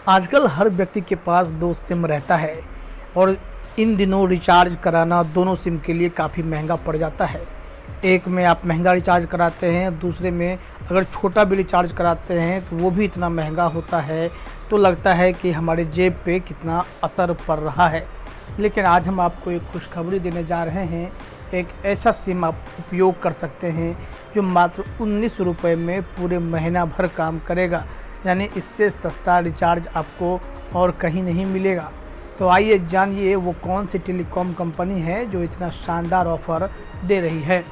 आजकल हर व्यक्ति के पास दो सिम रहता है और इन दिनों रिचार्ज कराना दोनों सिम के लिए काफ़ी महंगा पड़ जाता है। एक में आप महंगा रिचार्ज कराते हैं, दूसरे में अगर छोटा भी रिचार्ज कराते हैं तो वो भी इतना महंगा होता है, तो लगता है कि हमारे जेब पे कितना असर पड़ रहा है। लेकिन आज हम आपको एक खुशखबरी देने जा रहे हैं। एक ऐसा सिम आप उपयोग कर सकते हैं जो मात्र 19 रुपये में पूरे महीना भर काम करेगा, यानी इससे सस्ता रिचार्ज आपको और कहीं नहीं मिलेगा। तो आइए जानिए वो कौन सी टेलीकॉम कंपनी है जो इतना शानदार ऑफ़र दे रही है।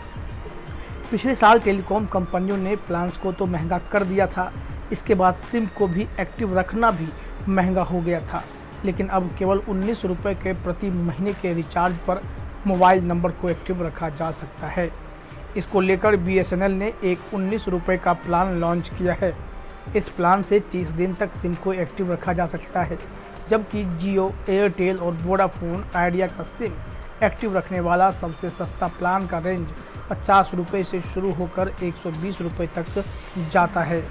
पिछले साल टेलीकॉम कंपनियों ने प्लान्स को तो महंगा कर दिया था, इसके बाद सिम को भी एक्टिव रखना भी महंगा हो गया था। लेकिन अब केवल 19 रुपये के प्रति महीने के रिचार्ज पर मोबाइल नंबर को एक्टिव रखा जा सकता है। इसको लेकर BSNL ने एक 19 रुपये का प्लान लॉन्च किया है। इस प्लान से 30 दिन तक सिम को एक्टिव रखा जा सकता है, जबकि जियो, एयरटेल और वोडाफोन आइडिया का सिम एक्टिव रखने वाला सबसे सस्ता प्लान का रेंज 50 रुपये से शुरू होकर 120 रुपये तक जाता है।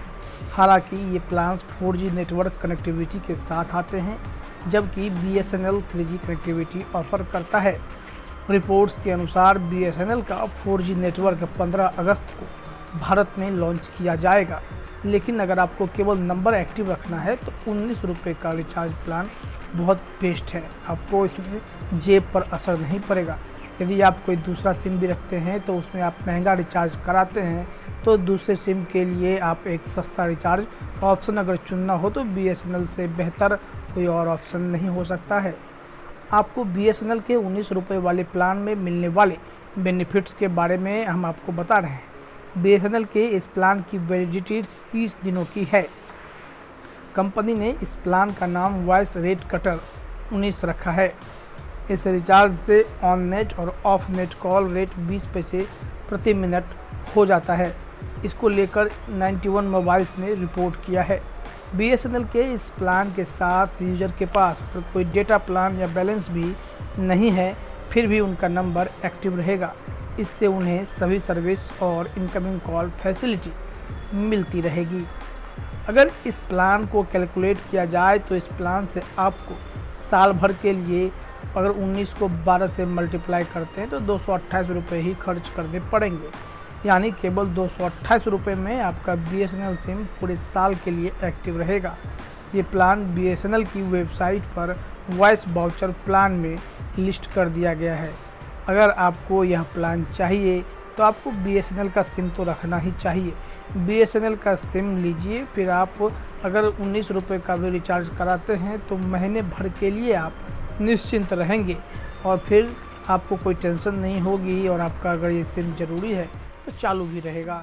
हालांकि ये प्लान्स 4G नेटवर्क कनेक्टिविटी के साथ आते हैं, जबकि BSNL 3G कनेक्टिविटी ऑफर करता है। रिपोर्ट्स के अनुसार BSNL का 4G नेटवर्क 15 अगस्त को भारत में लॉन्च किया जाएगा। लेकिन अगर आपको केवल नंबर एक्टिव रखना है तो 19 रुपये का रिचार्ज प्लान बहुत बेस्ट है। आपको इसमें जेब पर असर नहीं पड़ेगा। यदि आप कोई दूसरा सिम भी रखते हैं तो उसमें आप महंगा रिचार्ज कराते हैं, तो दूसरे सिम के लिए आप एक सस्ता रिचार्ज ऑप्शन अगर चुनना हो तो BSNL से बेहतर कोई और ऑप्शन नहीं हो सकता है। आपको BSNL के 19 रुपये वाले प्लान में मिलने वाले बेनिफिट्स के बारे में हम आपको बता रहे हैं। BSNL के इस प्लान की वैलिडिटी 30 दिनों की है। कंपनी ने इस प्लान का नाम वॉइस रेट कटर 19 रखा है। इस रिचार्ज से ऑन नेट और ऑफ नेट कॉल रेट 20 पैसे प्रति मिनट हो जाता है। इसको लेकर 91 मोबाइल्स ने रिपोर्ट किया है। BSNL के इस प्लान के साथ यूजर के पास अगर कोई डेटा प्लान या बैलेंस भी नहीं है, फिर भी उनका नंबर एक्टिव रहेगा। इससे उन्हें सभी सर्विस और इनकमिंग कॉल फैसिलिटी मिलती रहेगी। अगर इस प्लान को कैलकुलेट किया जाए तो इस प्लान से आपको साल भर के लिए अगर 19 को 12 से मल्टीप्लाई करते हैं तो 228 रुपये ही खर्च करने पड़ेंगे। यानी केवल 228 रुपये में आपका BSNL सिम पूरे साल के लिए एक्टिव रहेगा। ये प्लान BSNL की वेबसाइट पर वॉइस वाउचर प्लान में लिस्ट कर दिया गया है। अगर आपको यह प्लान चाहिए तो आपको BSNL का सिम तो रखना ही चाहिए। BSNL का सिम लीजिए, फिर आप अगर 19 रुपये का भी रिचार्ज कराते हैं तो महीने भर के लिए आप निश्चिंत रहेंगे और फिर आपको कोई टेंशन नहीं होगी और आपका अगर ये सिम ज़रूरी है तो चालू भी रहेगा।